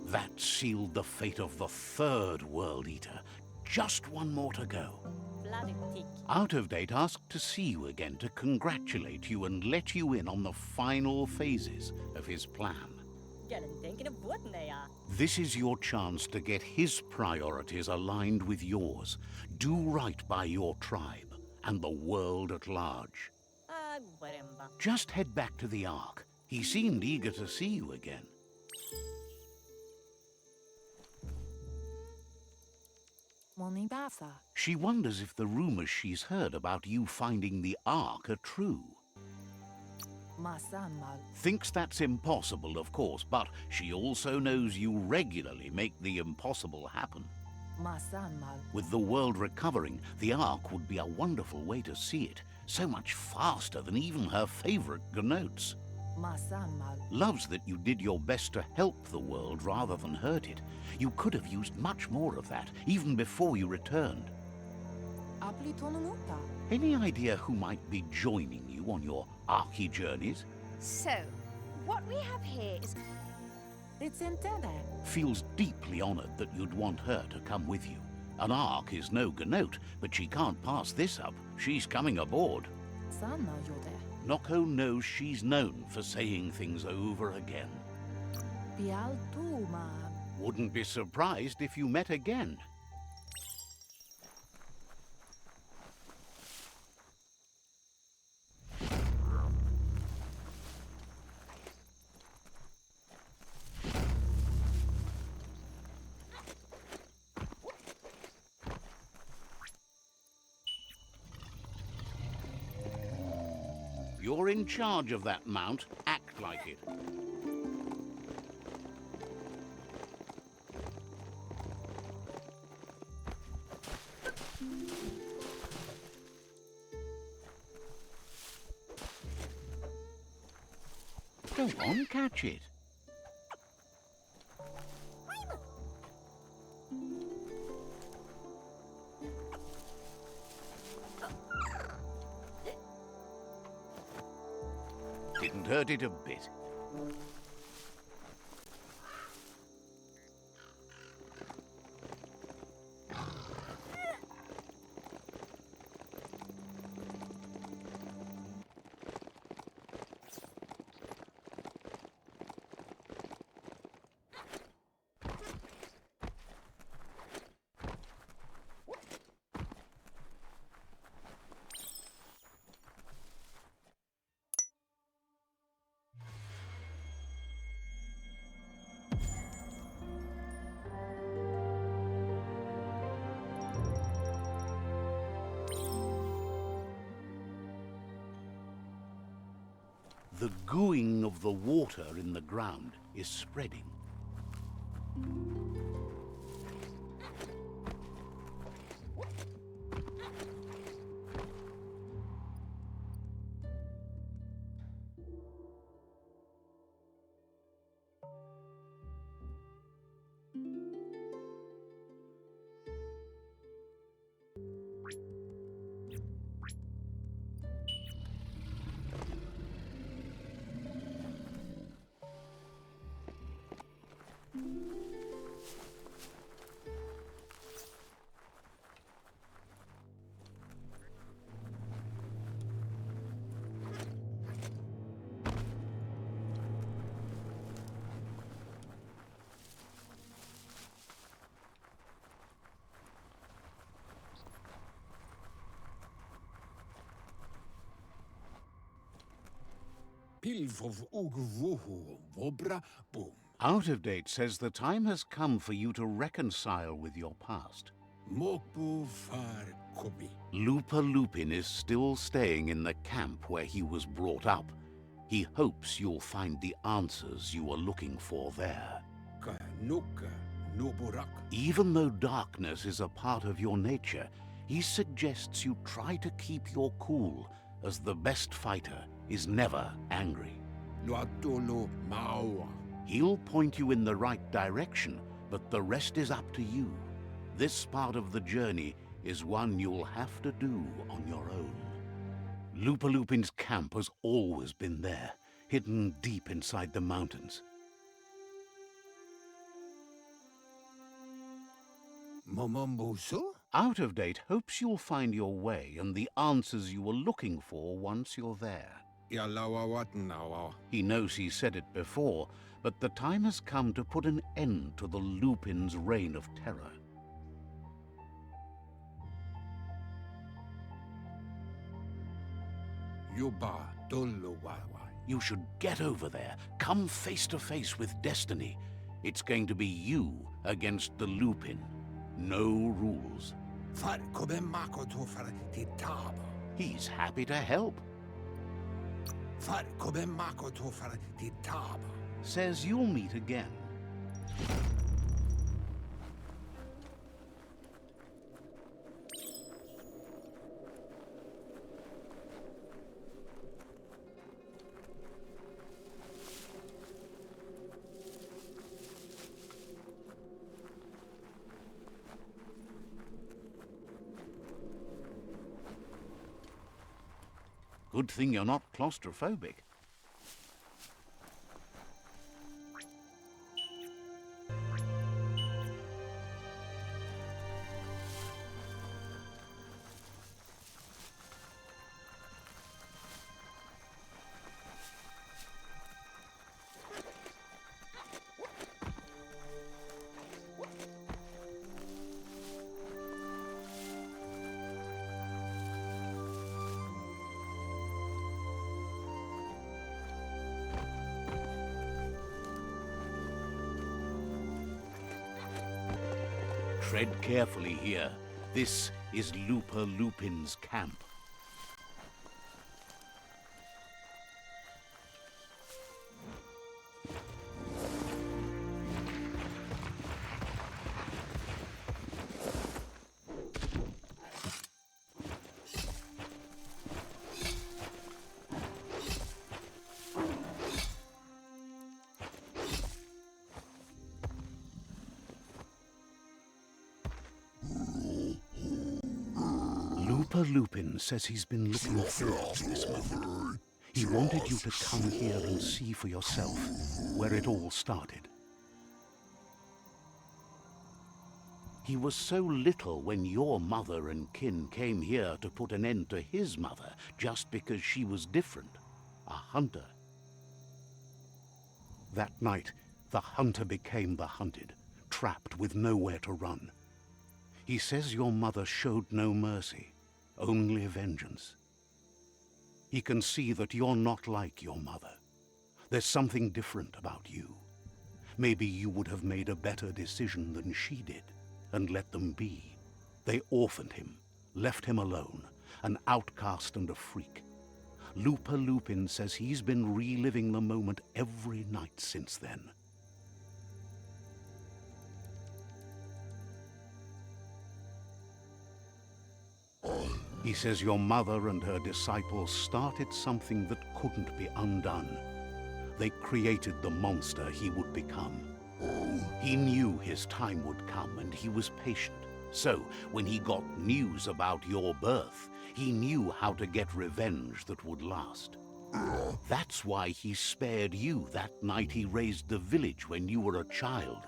That sealed the fate of the third World Eater. Just one more to go. Out of Date asked to see you again to congratulate you and let you in on the final phases of his plan. This is your chance to get his priorities aligned with yours. Do right by your tribe and the world at large. Just head back to the Ark. He seemed eager to see you again. She wonders if the rumors she's heard about you finding the Ark are true. Thinks that's impossible, of course, but she also knows you regularly make the impossible happen. With the world recovering, the Ark would be a wonderful way to see it, so much faster than even her favorite gnotes. Loves that you did your best to help the world rather than hurt it. You could have used much more of that, even before you returned. Any idea who might be joining you on your Arky journeys? So, what we have here is... Feels deeply honored that you'd want her to come with you. An Ark is no gnote, but she can't pass this up. She's coming aboard. Noko knows she's known for saying things over again. Wouldn't be surprised if you met again. You're in charge of that mount. Act like it. Go on, catch it. Didn't hurt it a bit. The gooing of the water in the ground is spreading. Out of Date says the time has come for you to reconcile with your past. Lupa Lupin is still staying in the camp where he was brought up. He hopes you'll find the answers you are looking for there. Even though darkness is a part of your nature, he suggests you try to keep your cool, as the best fighter is never angry. He'll point you in the right direction, but the rest is up to you. This part of the journey is one you'll have to do on your own. Lupa Lupin's camp has always been there, hidden deep inside the mountains. Momombusu? Out of date hopes you'll find your way and the answers you were looking for once you're there. Yalawawatnawa. He knows he said it before, but the time has come to put an end to the Lupin's reign of terror. Yuba Duluwawa. You should get over there. Come face to face with destiny. It's going to be you against the Lupin. No rules. Far Kobemako Tofar Titaba. He's happy to help. Far Kobemako Tofar Titaba. Says you'll meet again. Good thing you're not claustrophobic. Tread carefully here. This is Lupa Lupin's camp. Lupa Lupin says he's been looking forward to this moment. He wanted you to come here and see for yourself where it all started. He was so little when your mother and kin came here to put an end to his mother just because she was different, a hunter. That night, the hunter became the hunted, trapped with nowhere to run. He says your mother showed no mercy, only vengeance. He can see that you're not like your mother. There's something different about you. Maybe you would have made a better decision than she did, and let them be. They orphaned him, left him alone, an outcast and a freak. Lupa Lupin says he's been reliving the moment every night since then. He says your mother and her disciples started something that couldn't be undone. They created the monster he would become. He knew his time would come and he was patient. So, when he got news about your birth, he knew how to get revenge that would last. That's why he spared you that night he raised the village when you were a child.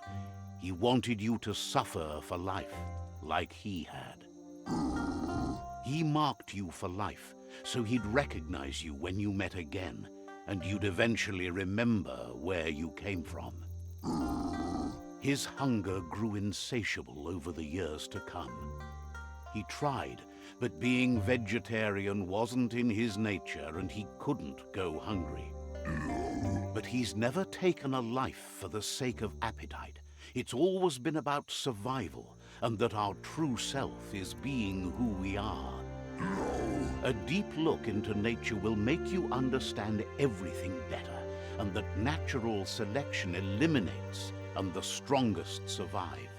He wanted you to suffer for life, like he had. He marked you for life, so he'd recognize you when you met again, and you'd eventually remember where you came from. His hunger grew insatiable over the years to come. He tried, but being vegetarian wasn't in his nature and he couldn't go hungry. But he's never taken a life for the sake of appetite. It's always been about survival, and that our true self is being who we are. A deep look into nature will make you understand everything better, and that natural selection eliminates and the strongest survive.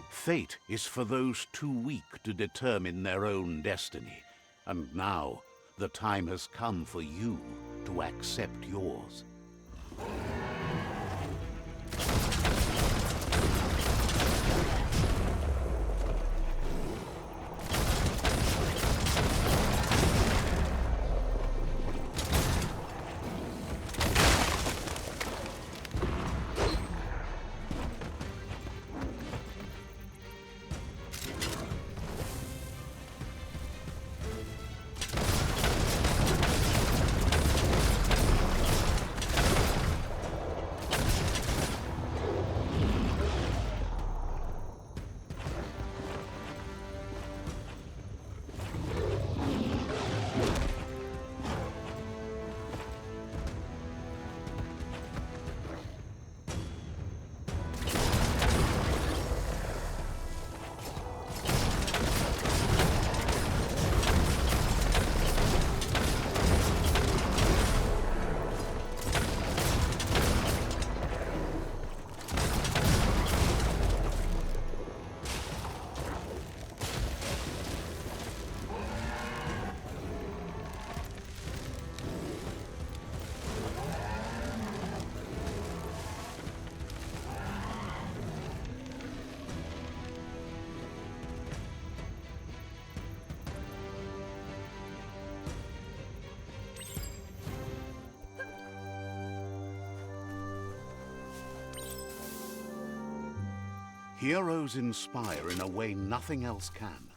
Fate is for those too weak to determine their own destiny, and now the time has come for you to accept yours. Heroes inspire in a way nothing else can.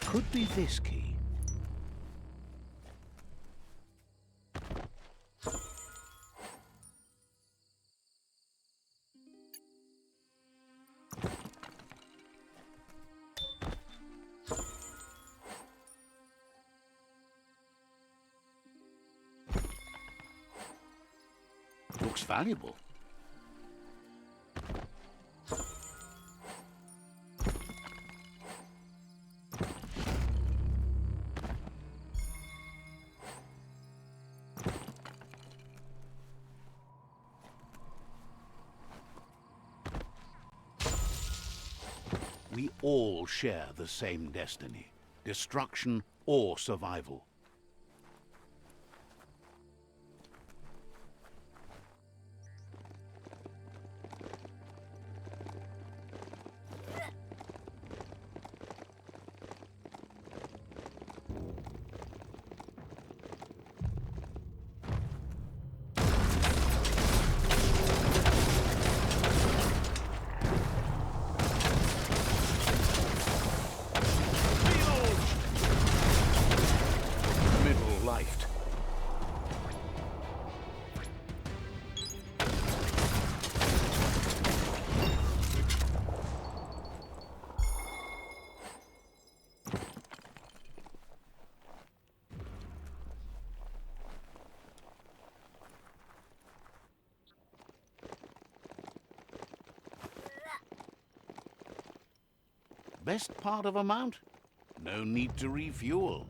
Could be this key. Looks valuable. We all share the same destiny, destruction or survival. Best part of a mount? No need to refuel.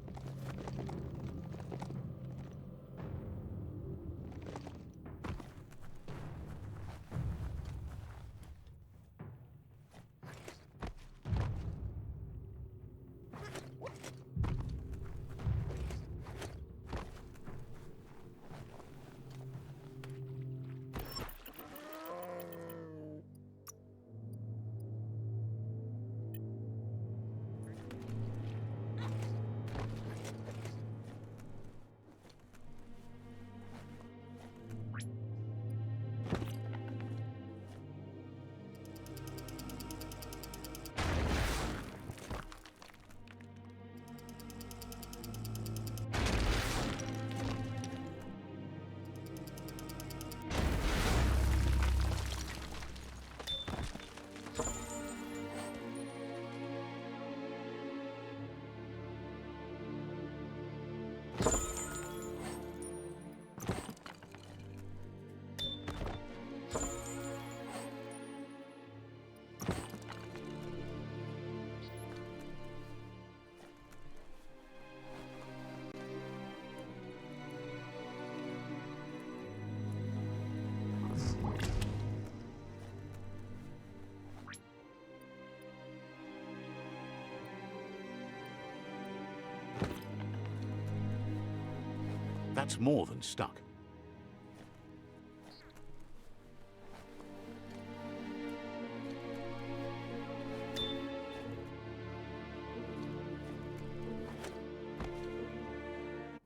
That's more than stuck.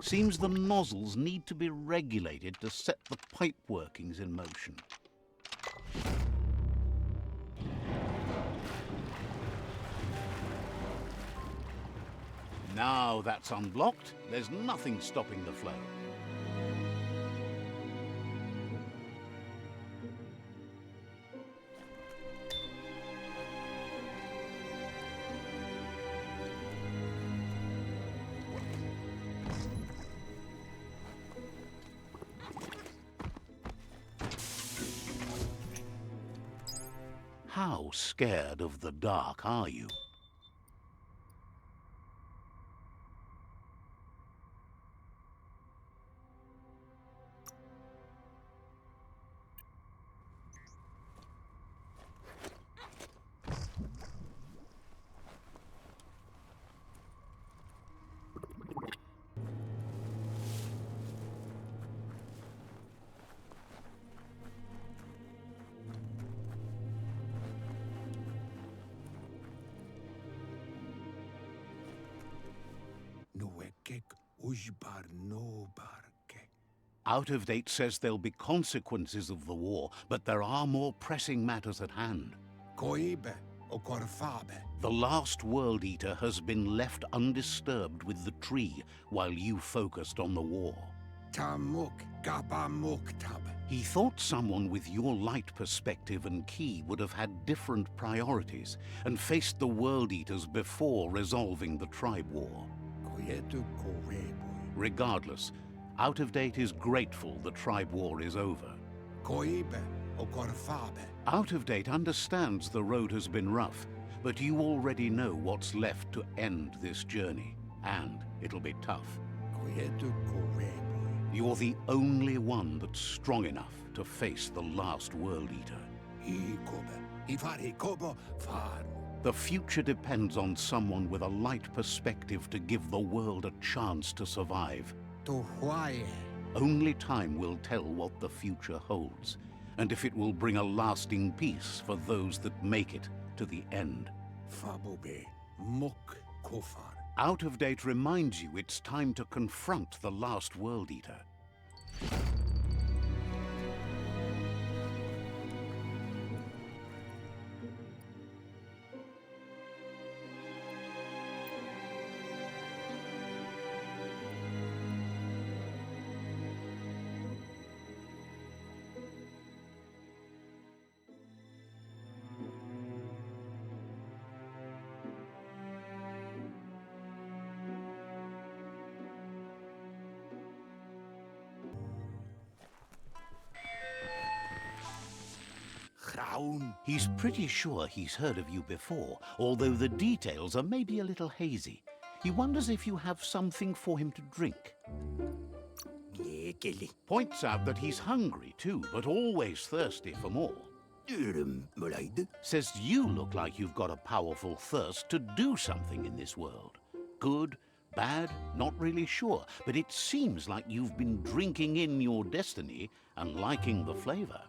Seems the nozzles need to be regulated to set the pipe workings in motion. Now that's unblocked, there's nothing stopping the flow. How scared of the dark are you? Out of Date says there'll be consequences of the war, but there are more pressing matters at hand. Koibe o korfabe. The last World Eater has been left undisturbed with the tree while you focused on the war. Tamuk gabamuk tab. He thought someone with your light perspective and key would have had different priorities and faced the World Eaters before resolving the tribe war. Koyetu koreboy. Regardless, Out of Date is grateful the tribe war is over. Koibe o korfabe. Out of Date understands the road has been rough, but you already know what's left to end this journey, and it'll be tough. Koyetu koreboy. You're the only one that's strong enough to face the last World Eater. The future depends on someone with a light perspective to give the world a chance to survive. Only time will tell what the future holds, and if it will bring a lasting peace for those that make it to the end. Out of Date reminds you it's time to confront the last World Eater. He's pretty sure he's heard of you before, although the details are maybe a little hazy. He wonders if you have something for him to drink. Points out that he's hungry too, but always thirsty for more. Says you look like you've got a powerful thirst to do something in this world. Good, bad, not really sure, but it seems like you've been drinking in your destiny and liking the flavor.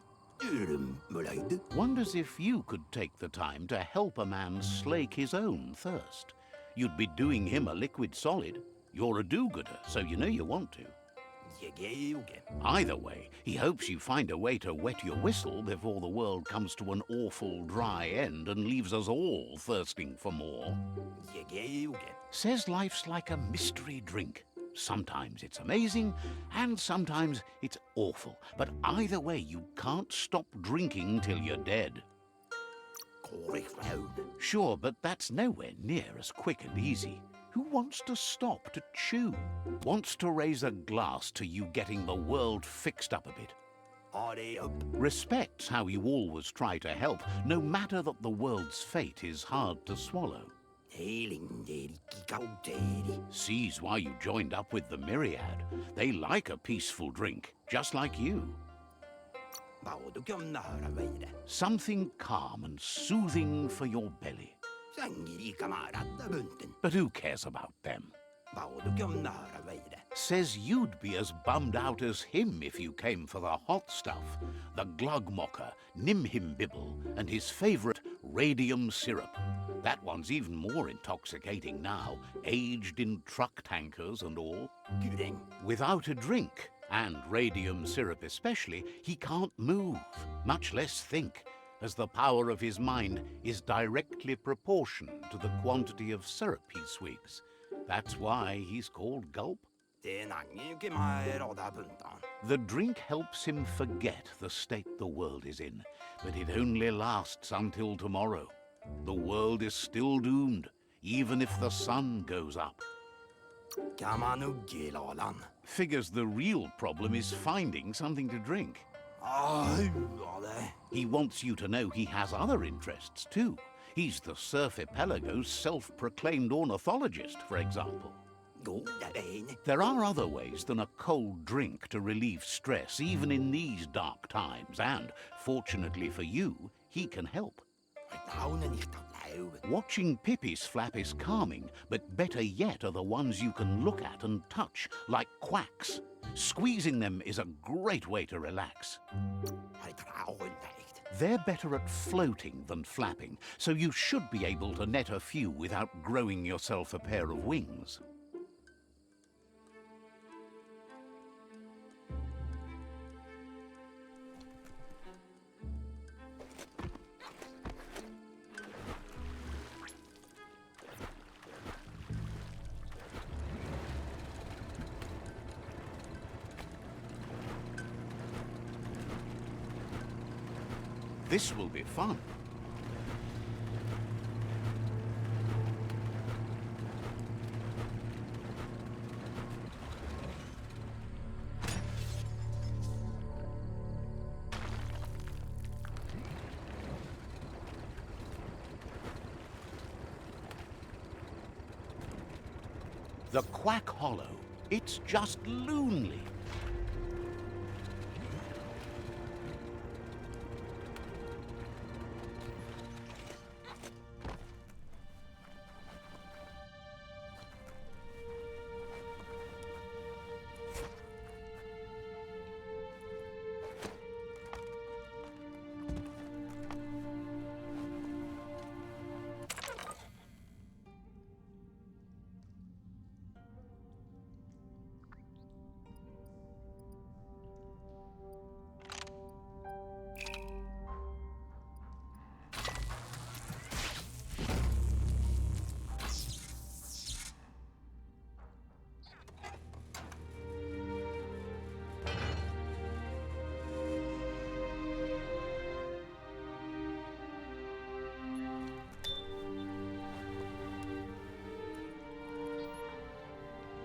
Wonders if you could take the time to help a man slake his own thirst. You'd be doing him a liquid solid. You're a do-gooder, so you know you want to. Either way, he hopes you find a way to wet your whistle before the world comes to an awful dry end and leaves us all thirsting for more. Says life's like a mystery drink. Sometimes it's amazing, and sometimes it's awful. But either way, you can't stop drinking till you're dead. Sure, but that's nowhere near as quick and easy. Who wants to stop to chew? Wants to raise a glass to you getting the world fixed up a bit. Respects how you always try to help, no matter that the world's fate is hard to swallow. Sees why you joined up with the Myriad. They like a peaceful drink, just like you. Something calm and soothing for your belly. But who cares about them? Says you'd be as bummed out as him if you came for the hot stuff. The Glugmocker, Nimhimbibble, and his favourite radium syrup. That one's even more intoxicating now, aged in truck tankers and all. Without a drink, and radium syrup especially, he can't move, much less think, as the power of his mind is directly proportional to the quantity of syrup he swigs. That's why he's called Gulp. The drink helps him forget the state the world is in, but it only lasts until tomorrow. The world is still doomed, even if the sun goes up. Figures the real problem is finding something to drink. He wants you to know he has other interests too. He's the Surfipelago's self-proclaimed ornithologist, for example. There are other ways than a cold drink to relieve stress, even in these dark times, and, fortunately for you, he can help. Watching Pippi's flap is calming, but better yet are the ones you can look at and touch, like quacks. Squeezing them is a great way to relax. They're better at floating than flapping, so you should be able to net a few without growing yourself a pair of wings. This will be fun. The Quack Hollow. It's just lonely.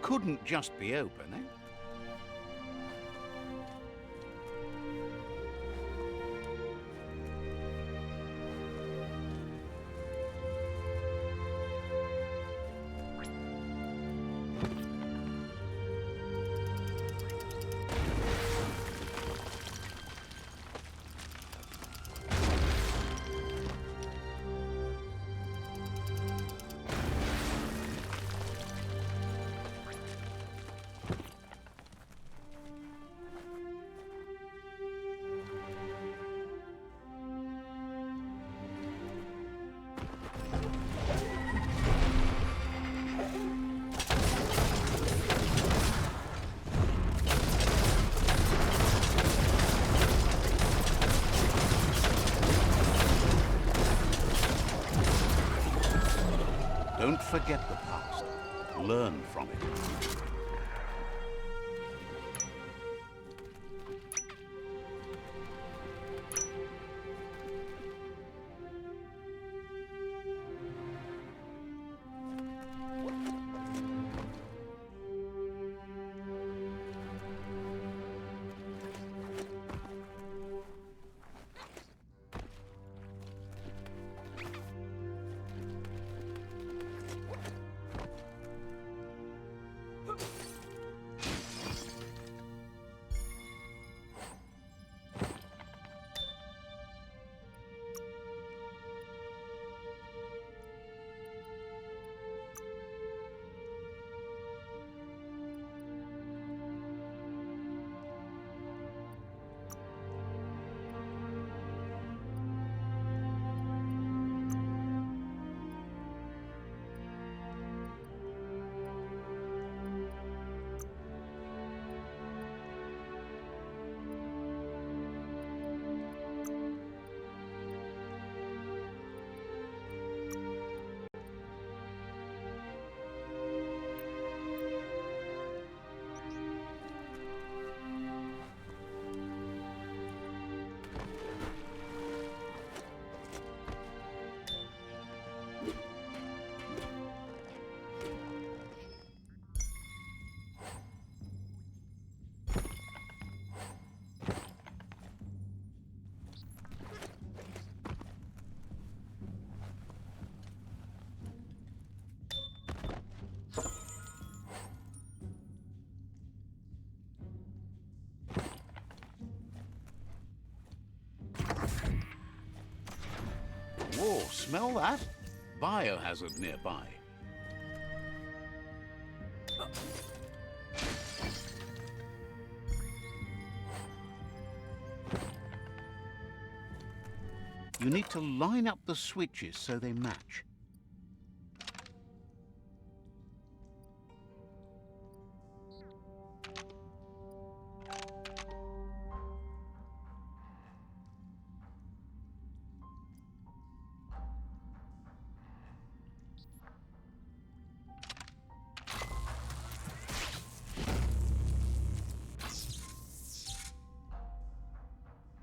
Couldn't just be open, eh? Don't forget the past. Learn from it. Whoa, smell that? Biohazard nearby. You need to line up the switches so they match.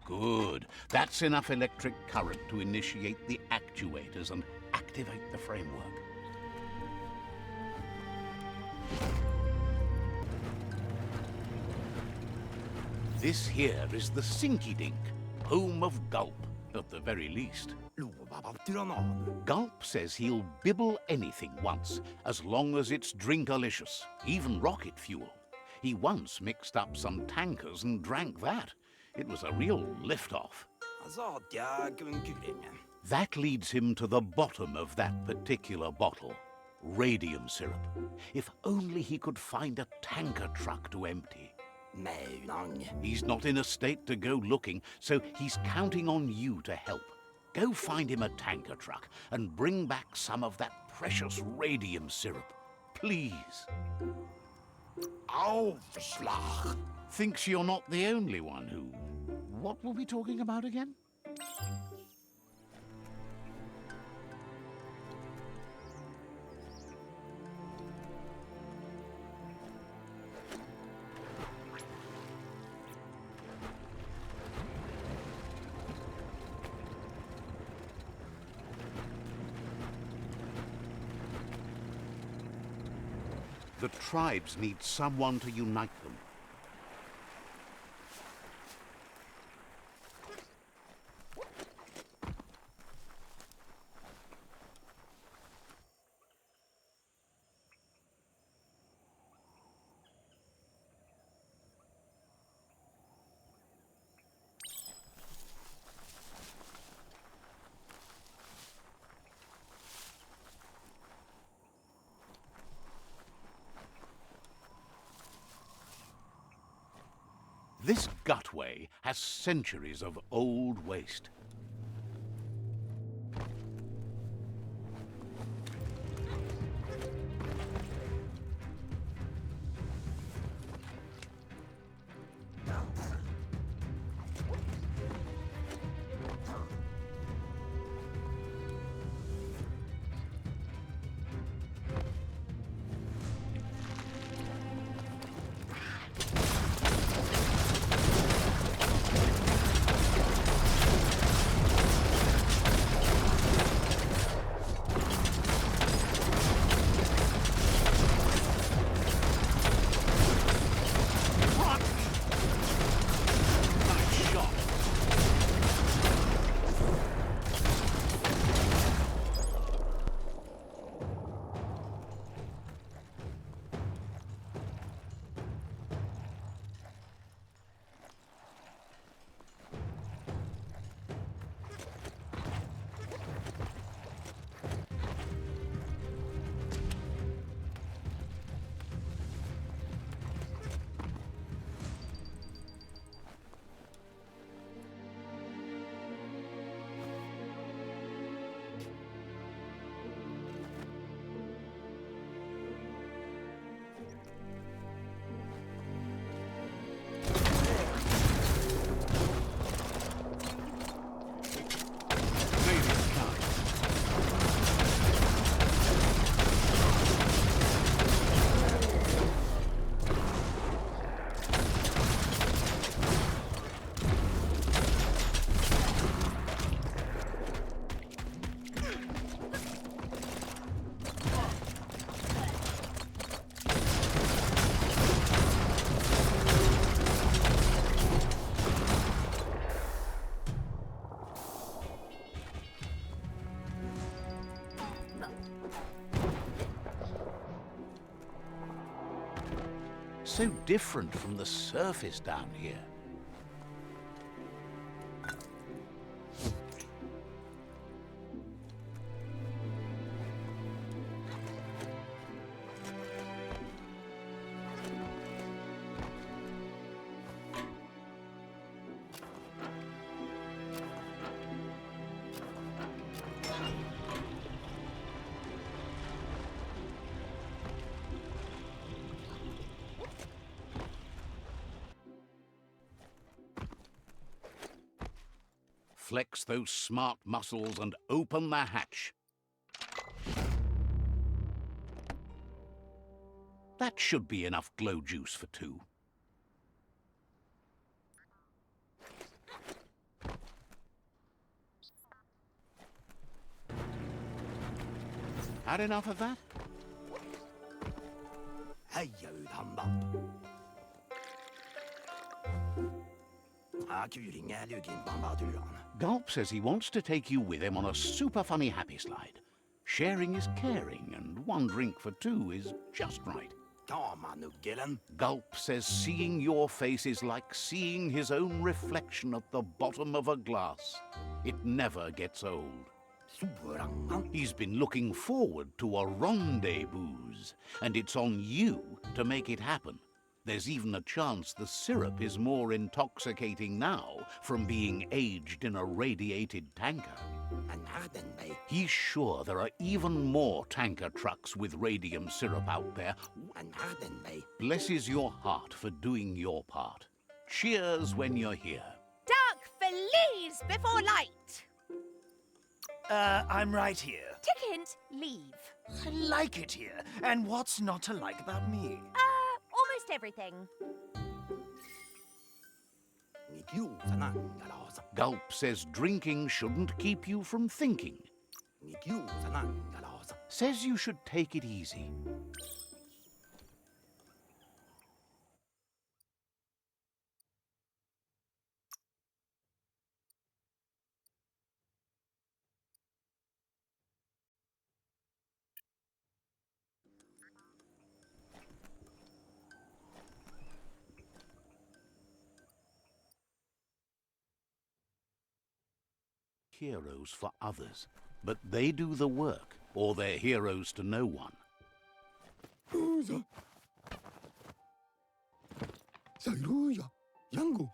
Good. That's enough electric current to initiate the actuators and activate the framework. This here is the Sinky Dink, home of Gulp, at the very least. Gulp says he'll bibble anything once, as long as it's drinkalicious, even rocket fuel. He once mixed up some tankers and drank that. It was a real lift-off. That leads him to the bottom of that particular bottle. Radium syrup. If only he could find a tanker truck to empty. He's not in a state to go looking, so he's counting on you to help. Go find him a tanker truck and bring back some of that precious radium syrup. Please. Aufschlag. Thinks you're not the only one who... What were we talking about again? The tribes need someone to unite them. This gutway has centuries of old waste. So different from the surface down here. Flex those smart muscles and open the hatch. That should be enough glow juice for 2. Had enough of that? Gulp says he wants to take you with him on a super funny happy slide. Sharing is caring, and 1 drink for 2 is just right. Gulp says seeing your face is like seeing his own reflection at the bottom of a glass. It never gets old. He's been looking forward to a rendezvous, and it's on you to make it happen. There's even a chance the syrup is more intoxicating now from being aged in a radiated tanker. He's sure there are even more tanker trucks with radium syrup out there. Blesses your heart for doing your part. Cheers when you're here. Dark Feliz before light. I'm right here. Tick hint, leave. I like it here. And what's not to like about me? Almost everything. Gulp says drinking shouldn't keep you from thinking. Says you should take it easy. Heroes for others, but they do the work, or they're heroes to no one.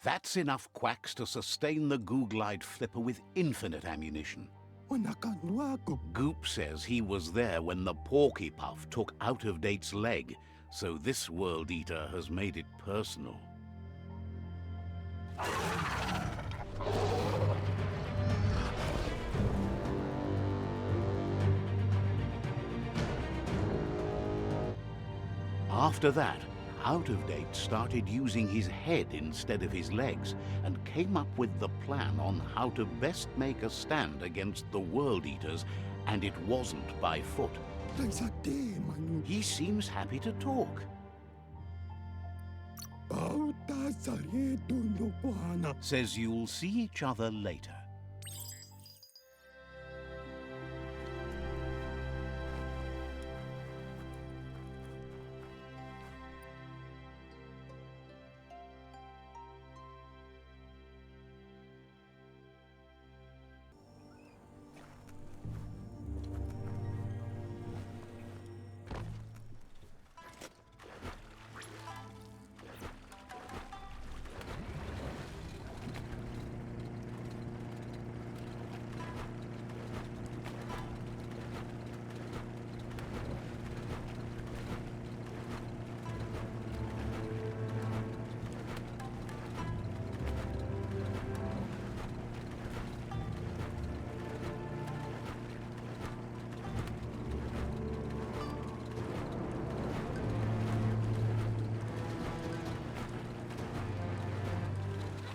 That's enough quacks to sustain the Googlide flipper with infinite ammunition. Goop says he was there when the Porky Puff took Out-of-Date's leg, so this World Eater has made it personal. After that, Out-of-Date started using his head instead of his legs and came up with the plan on how to best make a stand against the World Eaters, and it wasn't by foot. He seems happy to talk. Says you'll see each other later.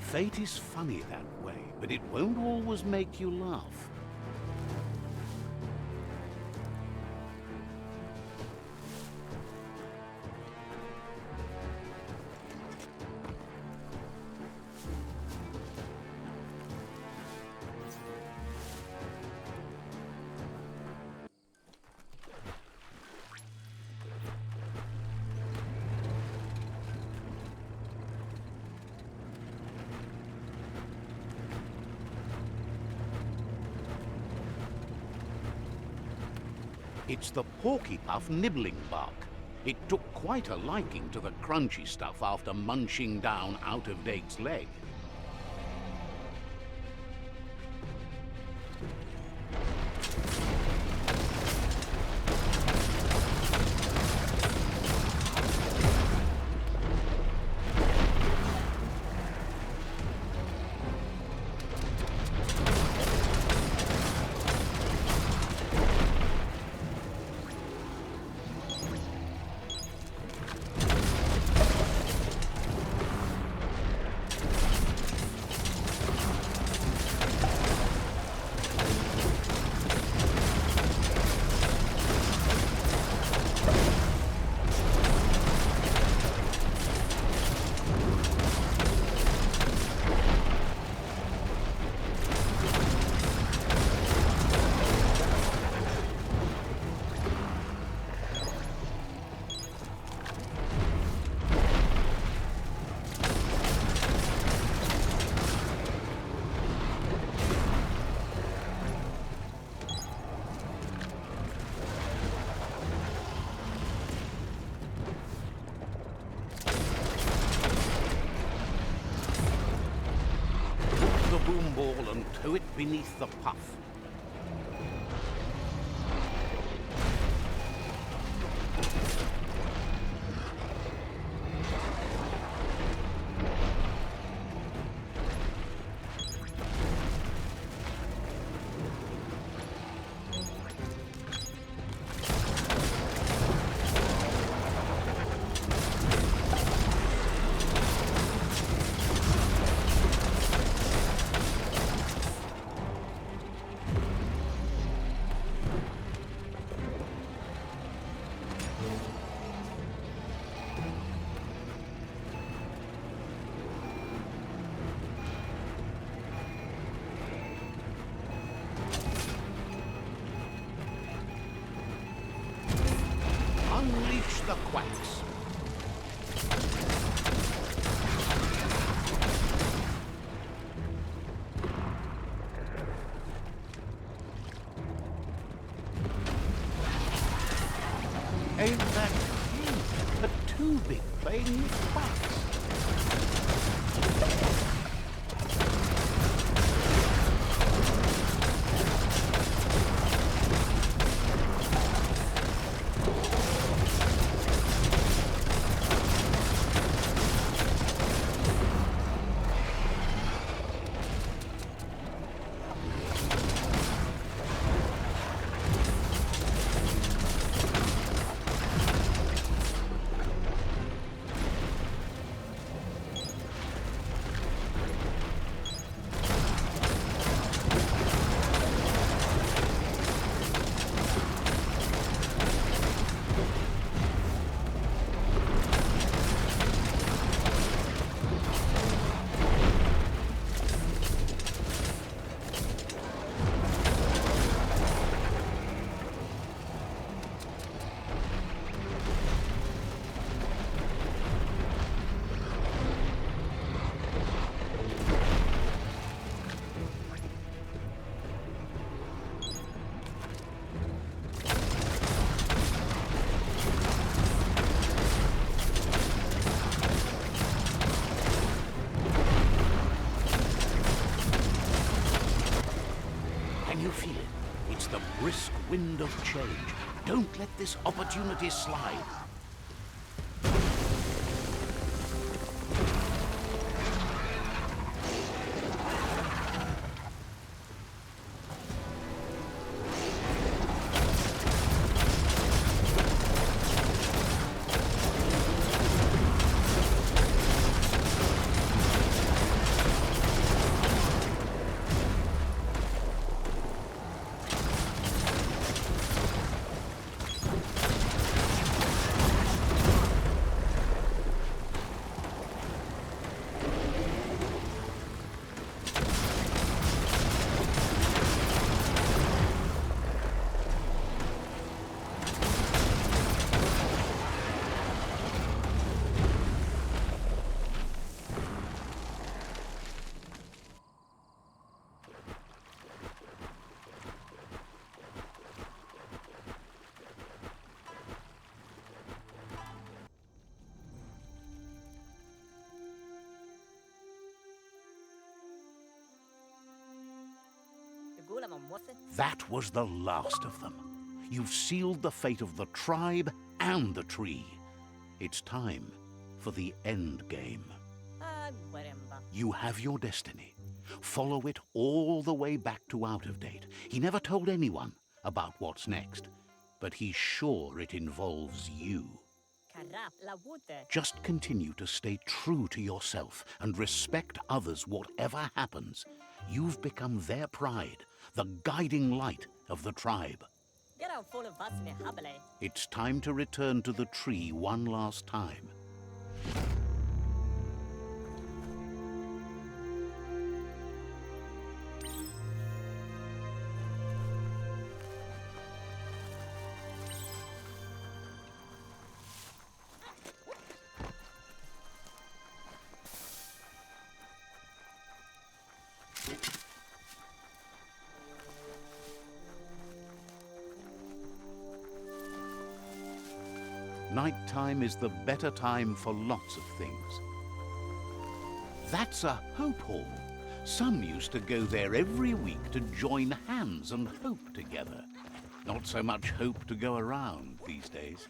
Fate is funny that way, but it won't always make you laugh. It's the Porky Puff nibbling bark. It took quite a liking to the crunchy stuff after munching down Out-of-Date's leg. boom ball and tow it beneath the puff. Unleash the quacks. Ain't that cute? The two big playing with quacks. Can you feel it? It's the brisk wind of change. Don't let this opportunity slide. That was the last of them. You've sealed the fate of the tribe and the tree. It's time for the end game. You have your destiny. Follow it all the way back to Out of Date. He never told anyone about what's next, but he's sure it involves you. Just continue to stay true to yourself and respect others whatever happens. You've become their pride, the guiding light of the tribe. It's time to return to the tree one last time. Nighttime is the better time for lots of things. That's a hope hall. Some used to go there every week to join hands and hope together. Not so much hope to go around these days.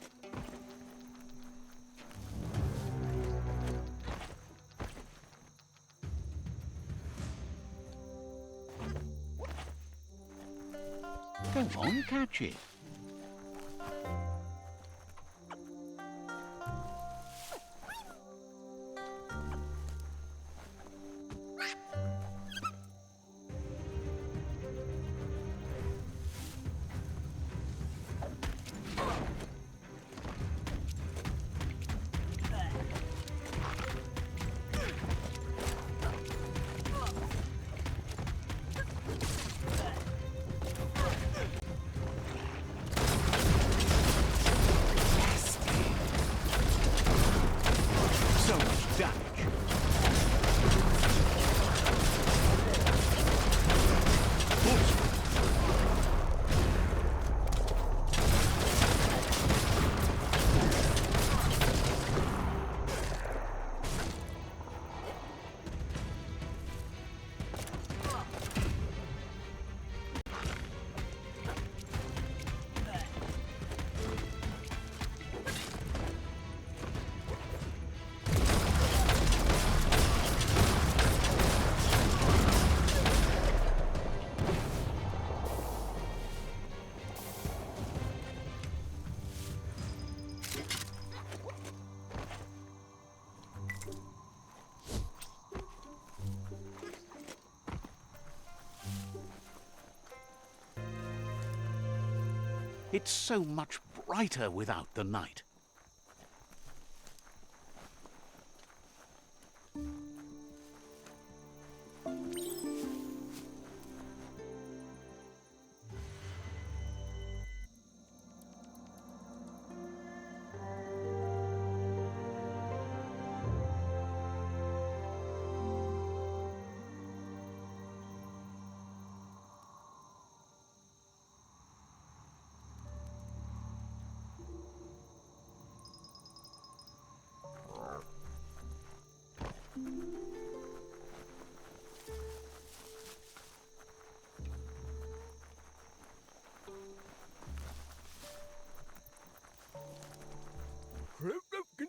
Go on, catch it. So much damage. Oops. It's so much brighter without the night.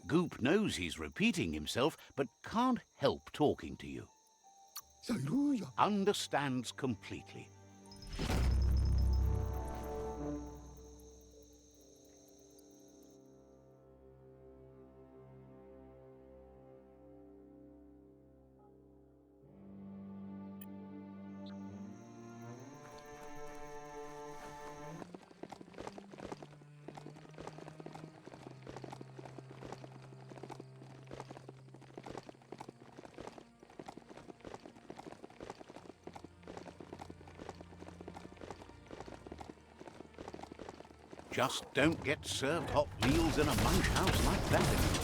Goop knows he's repeating himself, but can't help talking to you. Saluja. Understands completely. Just don't get served hot meals in a munch house like that anymore.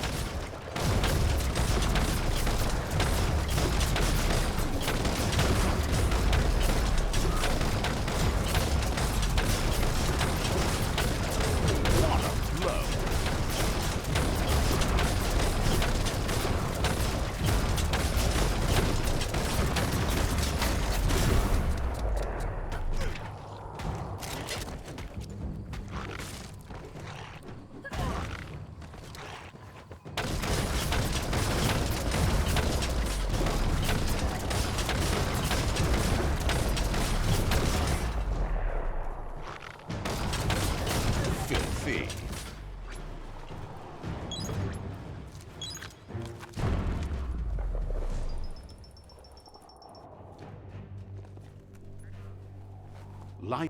What a blow! Filthy.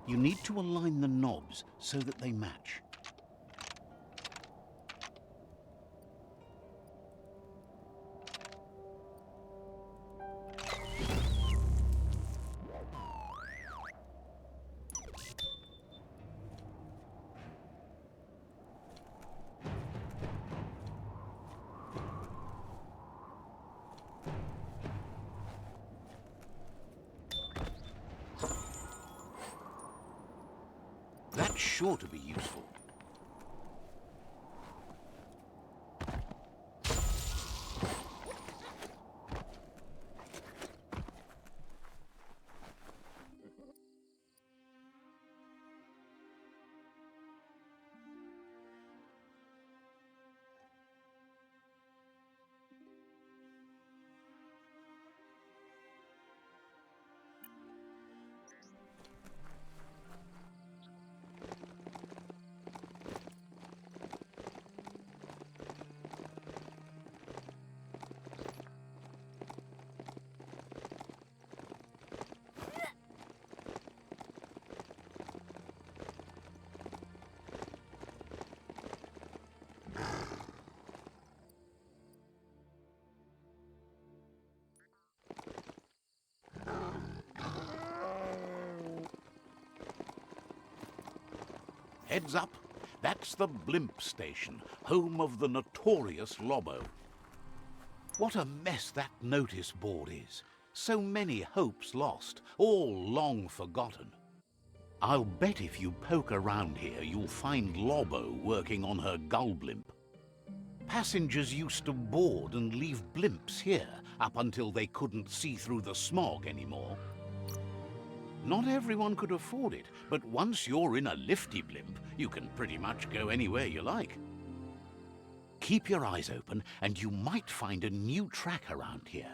You need to align the knobs so that they match. That's sure to be useful. Heads up. That's the Blimp Station, home of the notorious Lobo. What a mess that notice board is. So many hopes lost, all long forgotten. I'll bet if you poke around here, you'll find Lobo working on her gull blimp. Passengers used to board and leave blimps here up until they couldn't see through the smog anymore. Not everyone could afford it, but once you're in a lifty blimp, you can pretty much go anywhere you like. Keep your eyes open and you might find a new track around here.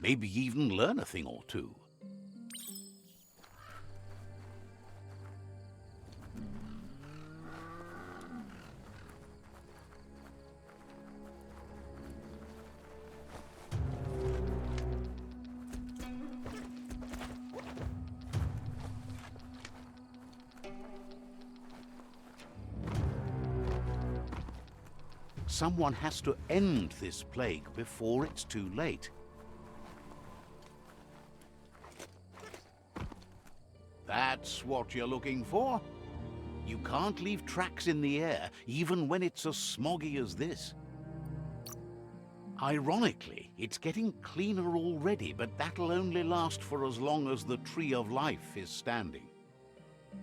Maybe even learn a thing or two. Someone has to end this plague before it's too late. That's what you're looking for. You can't leave tracks in the air, even when it's as smoggy as this. Ironically, it's getting cleaner already, but that'll only last for as long as the Tree of Life is standing.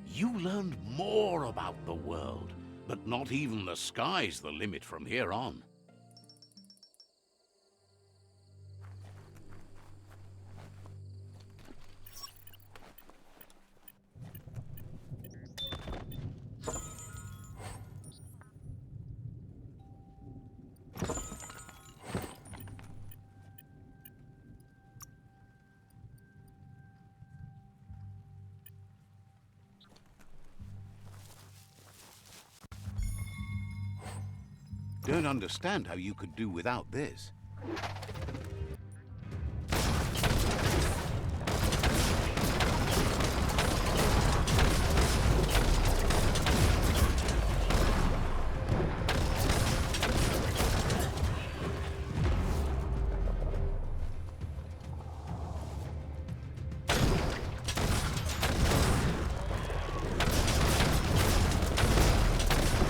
You learned more about the world, but not even the sky's the limit from here on. Don't understand how you could do without this.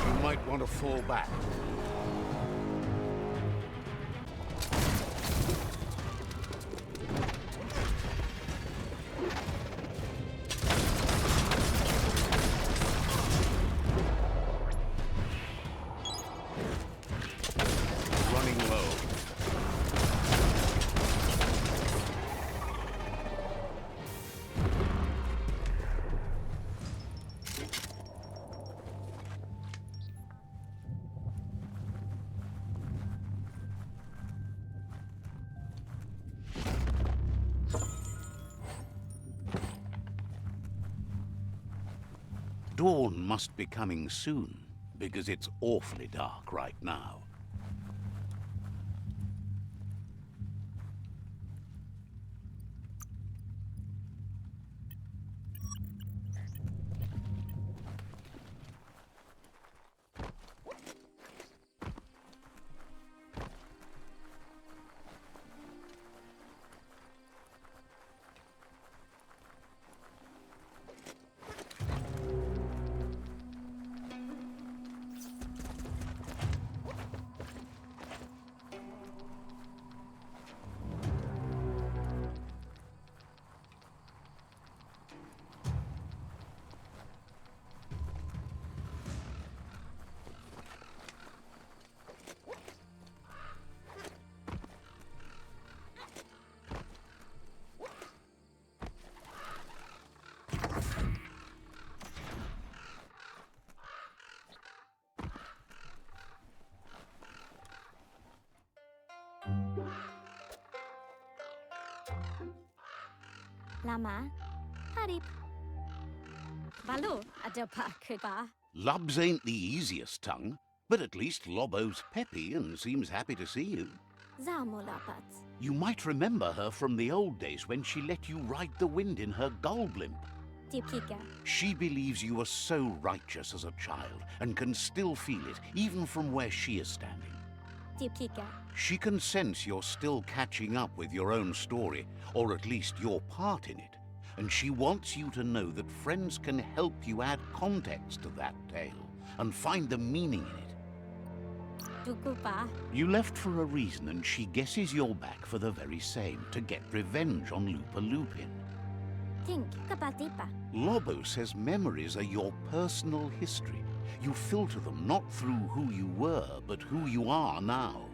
You might want to fall back. Dawn must be coming soon, because it's awfully dark right now. Lama, Harip. Balu, Adopa Kuba. Lubs ain't the easiest tongue, but at least Lobo's peppy and seems happy to see you. Zamulapat. You might remember her from the old days when she let you ride the wind in her gull blimp. Dipika. She believes you were so righteous as a child and can still feel it, even from where she is standing. Dipika. She can sense you're still catching up with your own story, or at least your part in it. And she wants you to know that friends can help you add context to that tale, and find the meaning in it. Tuku pa. You left for a reason, and she guesses you're back for the very same, to get revenge on Lupa Lupin. Think kapati pa. Lobo says memories are your personal history. You filter them not through who you were, but who you are now.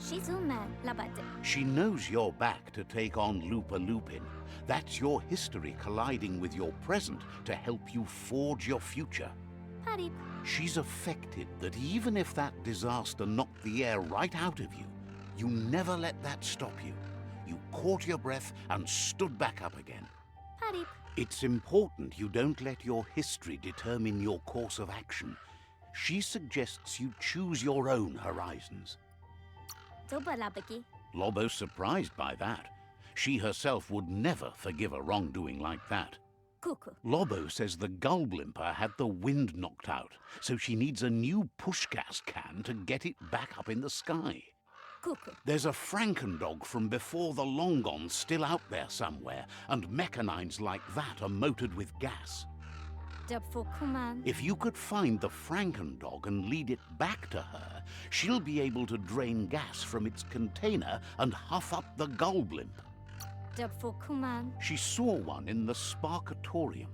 Shizume labate. She knows you're back to take on Lupa Lupin. That's your history colliding with your present to help you forge your future. Harip. She's affected that even if that disaster knocked the air right out of you, you never let that stop you. You caught your breath and stood back up again. Harip. It's important you don't let your history determine your course of action. She suggests you choose your own horizons. Tuba labaki. Lobo's surprised by that. She herself would never forgive a wrongdoing like that. Kuku. Lobo says the Gullblimper had the wind knocked out, so she needs a new push gas can to get it back up in the sky. Kuku. There's a Frankendog from before the long gone still out there somewhere, and mechanines like that are motored with gas. Dubfukuman. If you could find the Frankendog and lead it back to her, she'll be able to drain gas from its container and huff up the Gullblimp. Dubfukuman. She saw one in the Sparkatorium.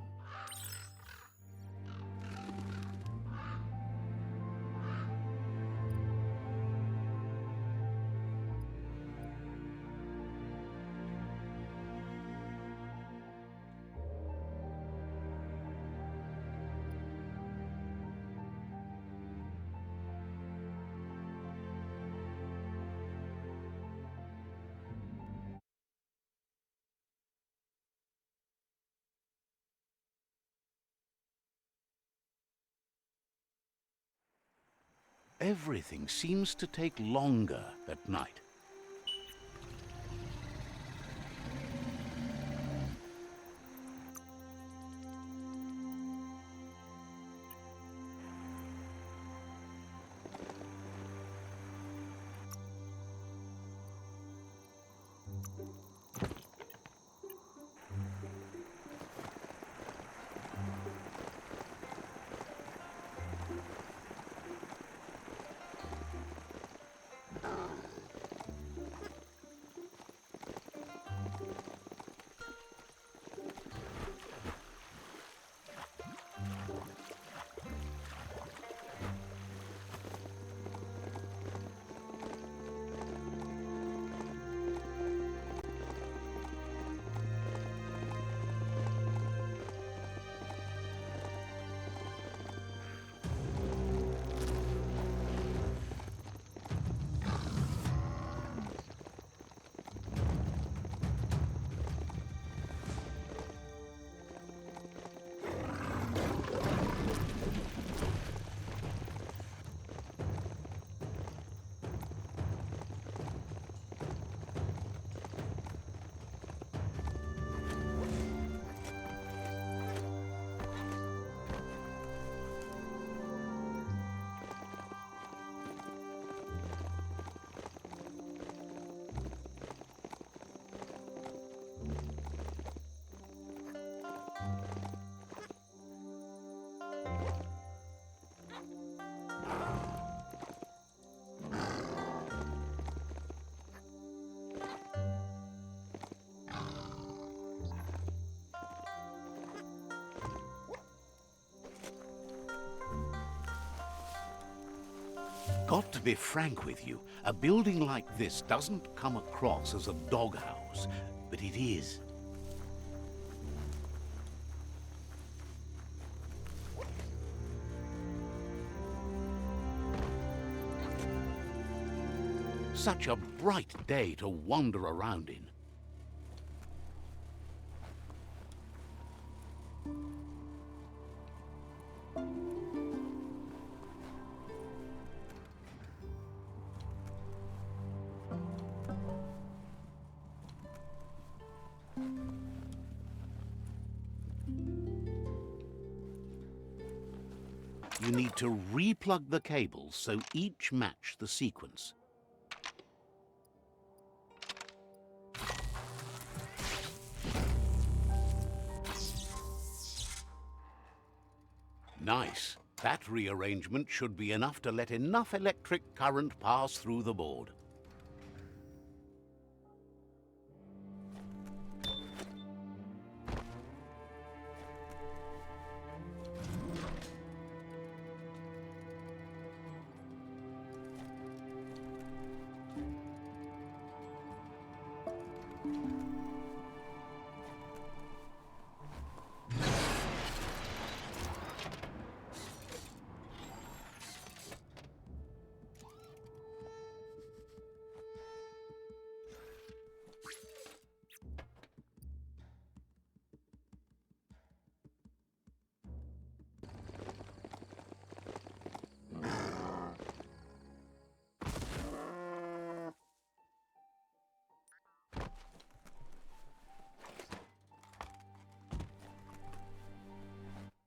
Everything seems to take longer at night. Got to be frank with you, a building like this doesn't come across as a doghouse, but it is. Such a bright day to wander around in. You need to re-plug the cables so each match the sequence. Nice. That rearrangement should be enough to let enough electric current pass through the board.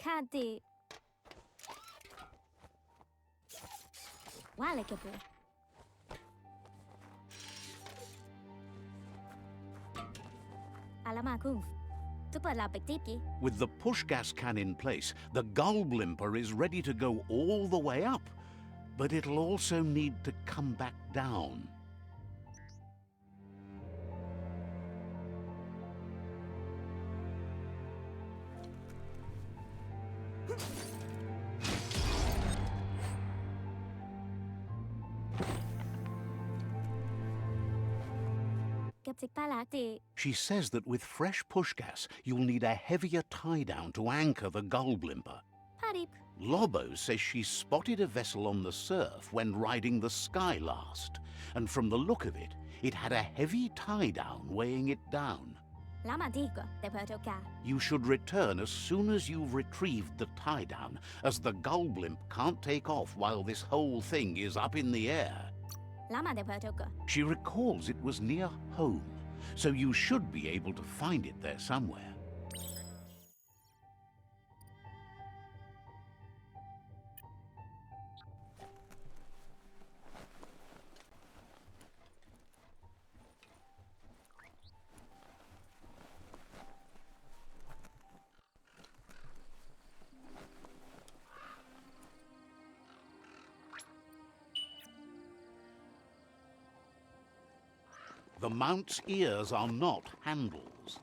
Cadê? Wala ka ba? Alam ako. Tupalapagtiki. With the push gas can in place, the gull blimper is ready to go all the way up. But it'll also need to come back down. Kapsik palakti. She says that with fresh push gas, you'll need a heavier tie-down to anchor the gull blimper. Parip. Lobo says she spotted a vessel on the surf when riding the Sky last, and from the look of it, it had a heavy tie-down weighing it down. Lama digo, de Puerto Ca. You should return as soon as you've retrieved the tie-down, as the gull blimp can't take off while this whole thing is up in the air. Lama de Puerto Ca. She recalls it was near home, so you should be able to find it there somewhere. The mount's ears are not handles.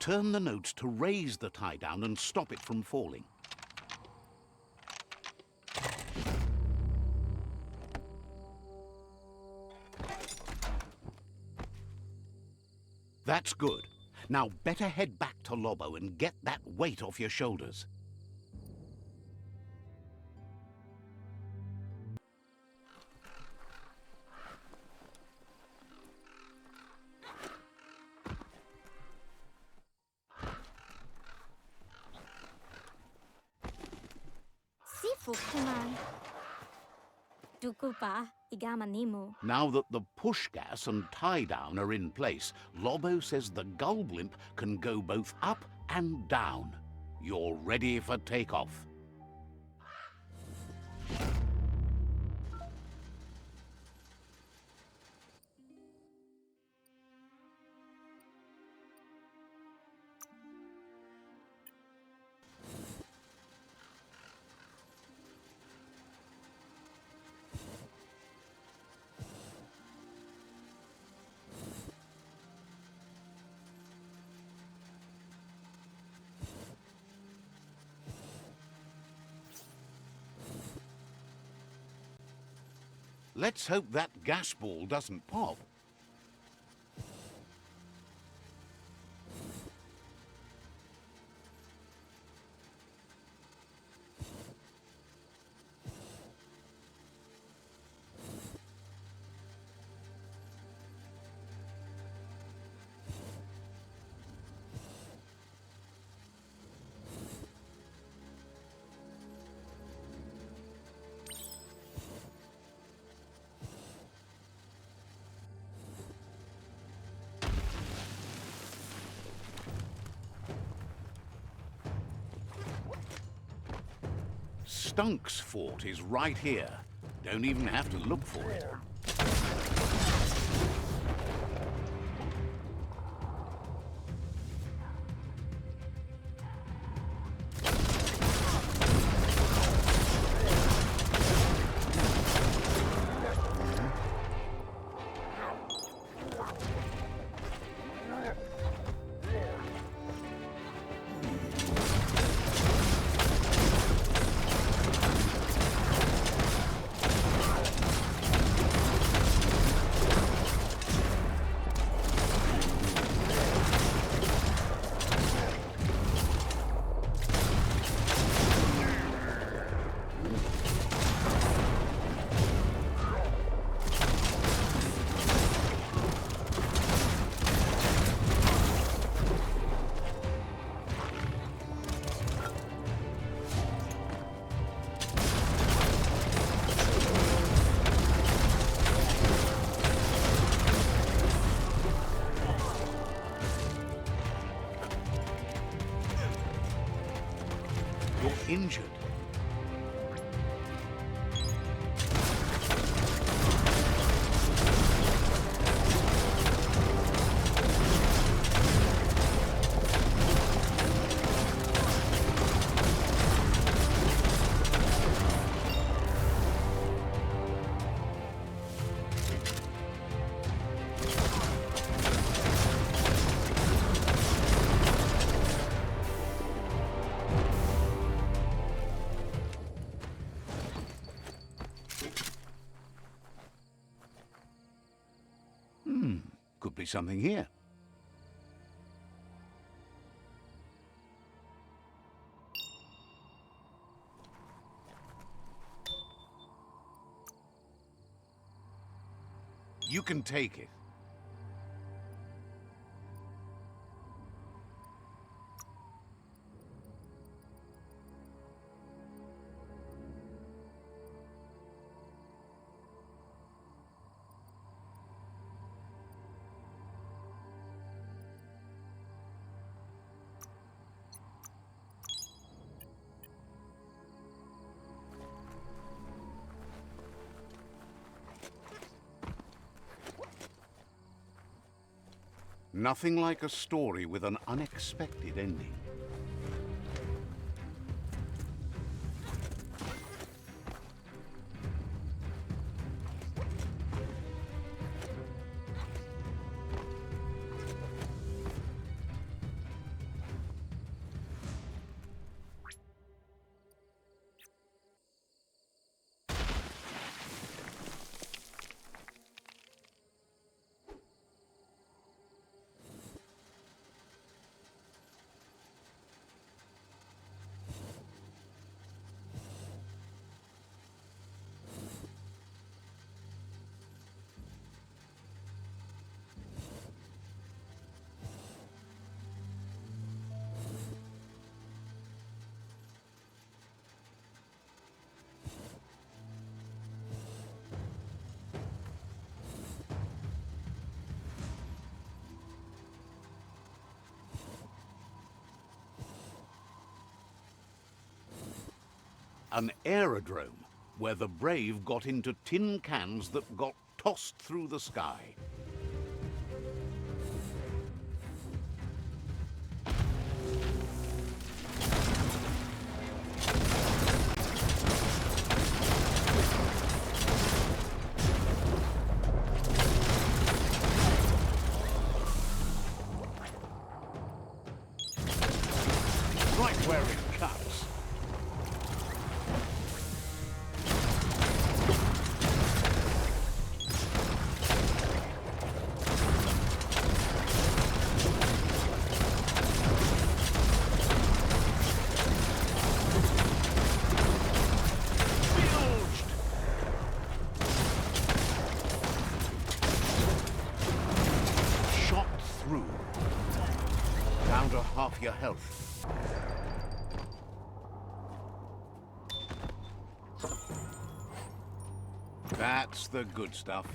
Turn the notes to raise the tie-down and stop it from falling. That's good. Now better head back to Lobo and get that weight off your shoulders. Fukuman. Dukupa, igama nimo. Now that the push gas and tie-down are in place, Lobo says the gull blimp can go both up and down. You're ready for takeoff. Let's hope that gas ball doesn't pop. Stunk's fort is right here. Don't even have to look for it. You're injured. Could be something here. You can take it. Nothing like a story with an unexpected ending. An aerodrome where the brave got into tin cans that got tossed through the sky. Right where it cuts. Down to half your health. That's the good stuff.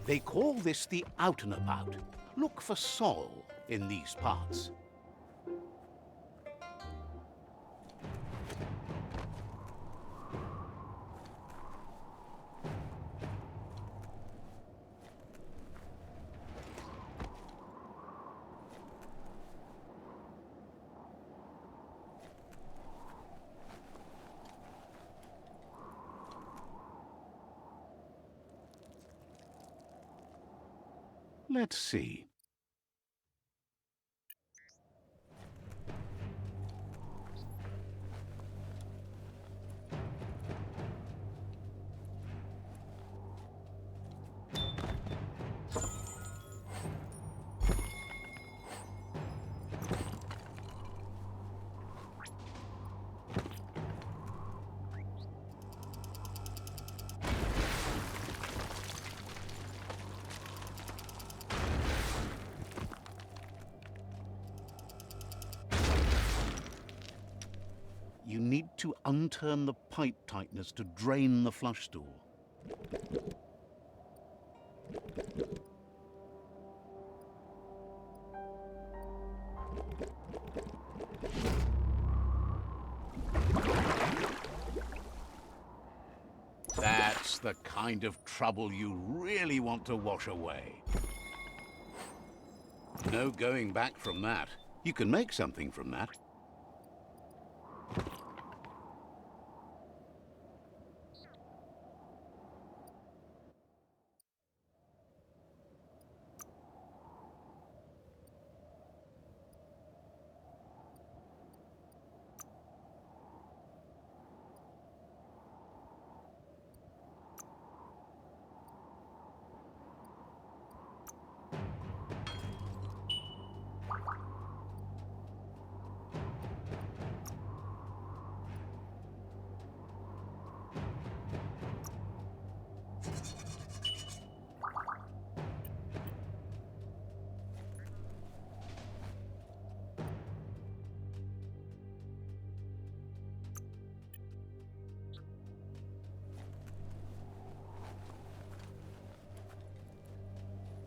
They call this the out and about. Look for Sol in these parts. Let's see. You need to unturn the pipe tighteners to drain the flush stool. That's the kind of trouble you really want to wash away. No going back from that. You can make something from that.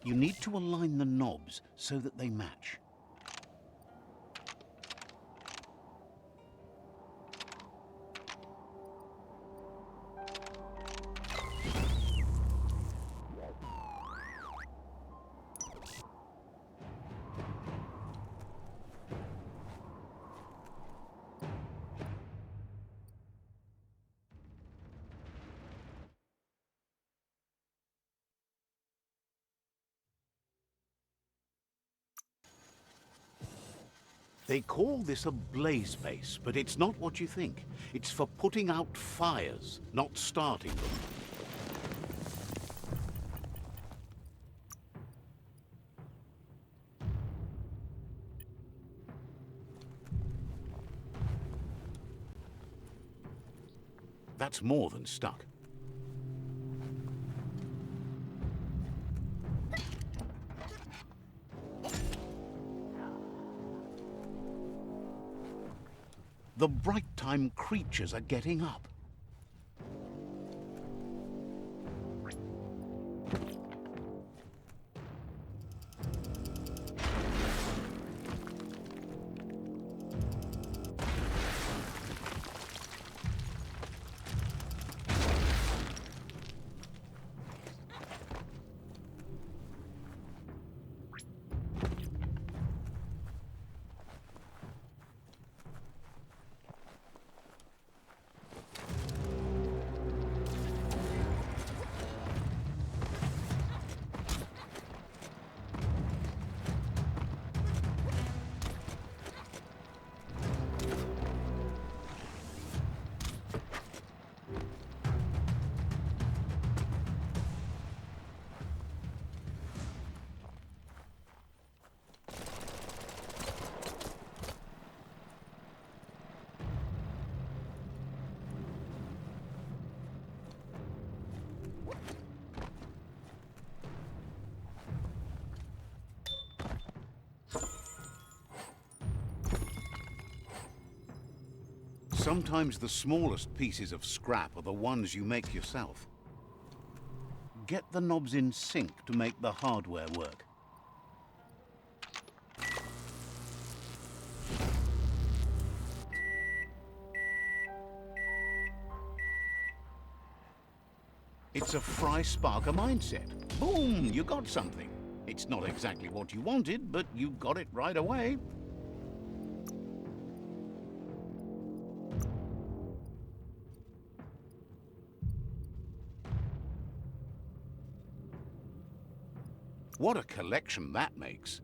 You need to align the knobs so that they match. They call this a blaze base, but it's not what you think. It's for putting out fires, not starting them. That's more than stuck. The bright time creatures are getting up. Sometimes the smallest pieces of scrap are the ones you make yourself. Get the knobs in sync to make the hardware work. It's a Fry Sparker mindset. Boom! You got something. It's not exactly what you wanted, but you got it right away. What a collection that makes.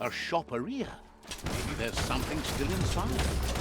A shopperia. Maybe there's something still inside.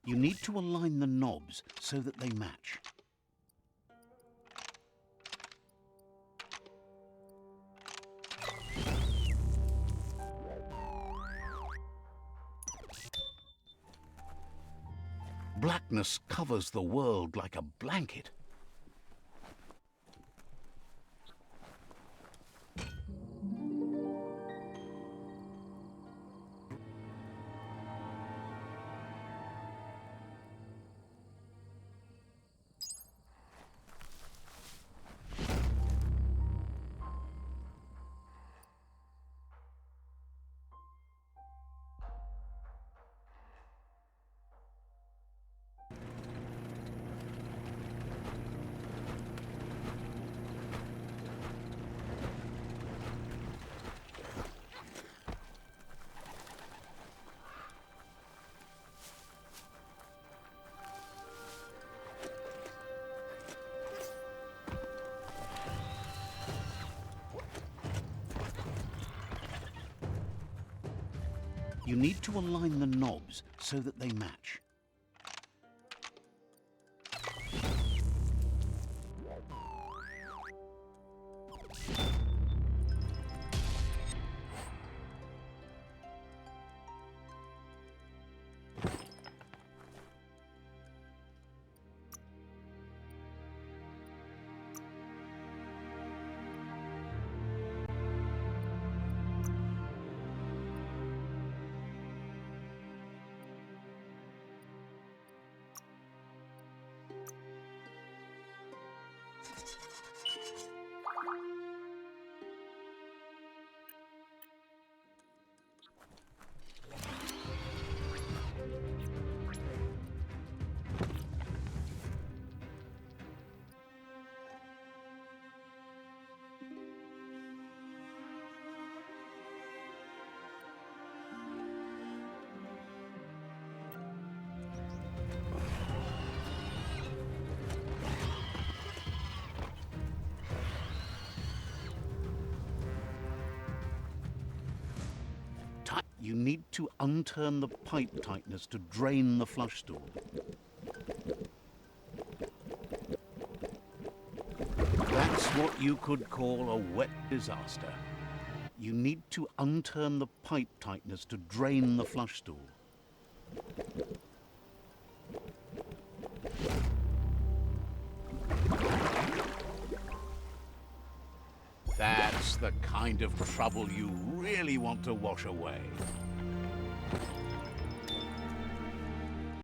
You need to align the knobs so that they match. Blackness covers the world like a blanket. You need to align the knobs so that they match. You need to unturn the pipe tightness to drain the flush stool. That's what you could call a wet disaster. You need to unturn the pipe tightness to drain the flush stool. That's the kind of trouble you really want to wash away.